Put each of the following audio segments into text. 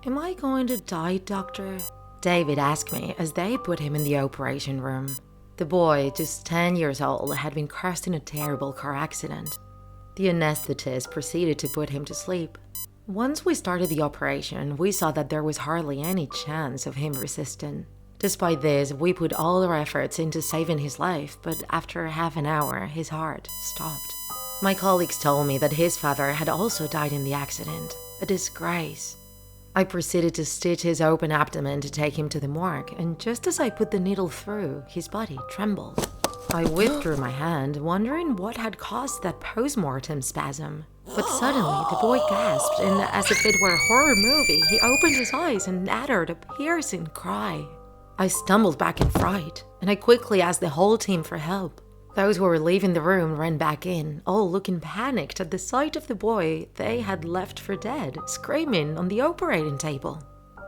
"Am I going to die, doctor?" David asked me as they put him in the operation room. The boy, just 10 years old, had been crushed in a terrible car accident. The anesthetist proceeded to put him to sleep. Once we started the operation, we saw that there was hardly any chance of him resisting. Despite this, we put all our efforts into saving his life, but after half an hour, his heart stopped. My colleagues told me that his father had also died in the accident. A disgrace. I proceeded to stitch his open abdomen to take him to the morgue, and just as I put the needle through, his body trembled. I withdrew my hand, wondering what had caused that post-mortem spasm. But suddenly, the boy gasped, and as if it were a horror movie, he opened his eyes and uttered a piercing cry. I stumbled back in fright, and I quickly asked the whole team for help. Those who were leaving the room ran back in, all looking panicked at the sight of the boy they had left for dead, screaming on the operating table.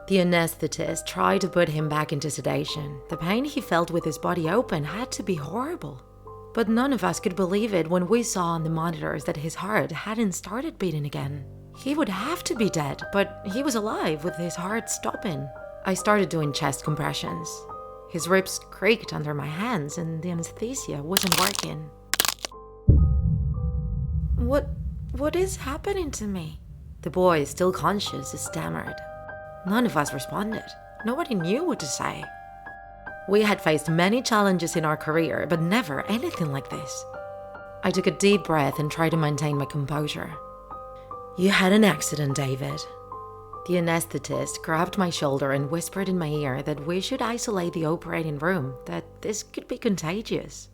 The anesthetist tried to put him back into sedation. The pain he felt with his body open had to be horrible. But none of us could believe it when we saw on the monitors that his heart hadn't started beating again. He would have to be dead, but he was alive with his heart stopping. I started doing chest compressions. His ribs creaked under my hands and the anesthesia wasn't working. What is happening to me?" The boy, still conscious, stammered. None of us responded. Nobody knew what to say. We had faced many challenges in our career, but never anything like this. I took a deep breath and tried to maintain my composure. "You had an accident, David." The anesthetist grabbed my shoulder and whispered in my ear that we should isolate the operating room, that this could be contagious.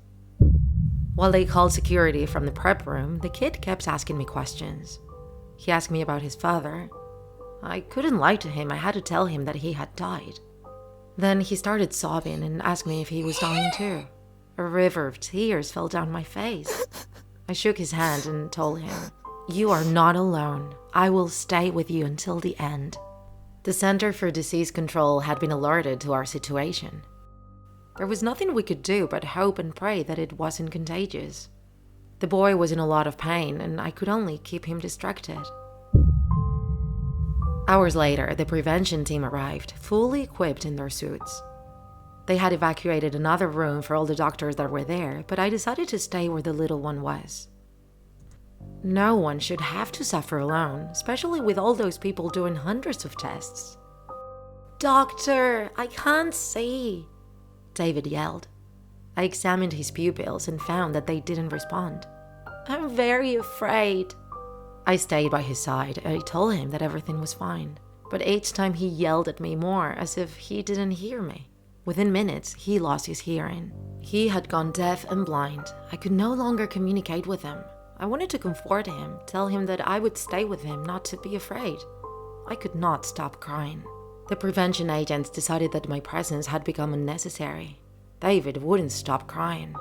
While they called security from the prep room, the kid kept asking me questions. He asked me about his father. I couldn't lie to him. I had to tell him that he had died. Then he started sobbing and asked me if he was dying too. A river of tears fell down my face. I shook his hand and told him, "You are not alone. I will stay with you until the end." The Center for Disease Control had been alerted to our situation. There was nothing we could do but hope and pray that it wasn't contagious. The boy was in a lot of pain, and I could only keep him distracted. Hours later, the prevention team arrived, fully equipped in their suits. They had evacuated another room for all the doctors that were there, but I decided to stay where the little one was. No one should have to suffer alone, especially with all those people doing hundreds of tests. "Doctor, I can't see," David yelled. I examined his pupils and found that they didn't respond. "I'm very afraid." I stayed by his side. I told him that everything was fine, but each time he yelled at me more, as if he didn't hear me. Within minutes, he lost his hearing. He had gone deaf and blind. I could no longer communicate with him. I wanted to comfort him, tell him that I would stay with him, not to be afraid. I could not stop crying. The prevention agents decided that my presence had become unnecessary. David wouldn't stop crying.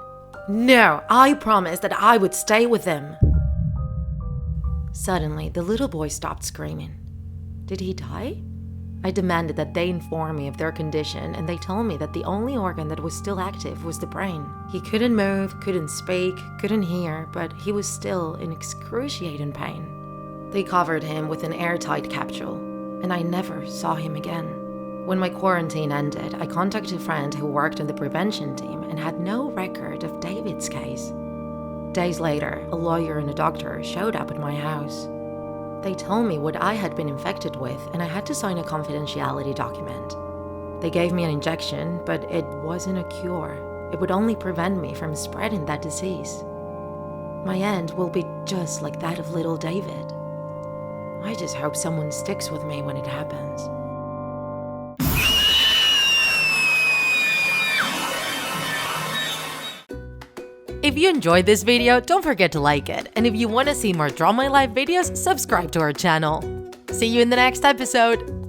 "No, I promised that I would stay with him." Suddenly, the little boy stopped screaming. Did he die? I demanded that they inform me of their condition, and they told me that the only organ that was still active was the brain. He couldn't move, couldn't speak, couldn't hear, but he was still in excruciating pain. They covered him with an airtight capsule, and I never saw him again. When my quarantine ended, I contacted a friend who worked on the prevention team and had no record of David's case. Days later, a lawyer and a doctor showed up at my house. They told me what I had been infected with, and I had to sign a confidentiality document. They gave me an injection, but it wasn't a cure. It would only prevent me from spreading that disease. My end will be just like that of little David. I just hope someone sticks with me when it happens. If you enjoyed this video, don't forget to like it. And if you want to see more Draw My Life videos, subscribe to our channel. See you in the next episode!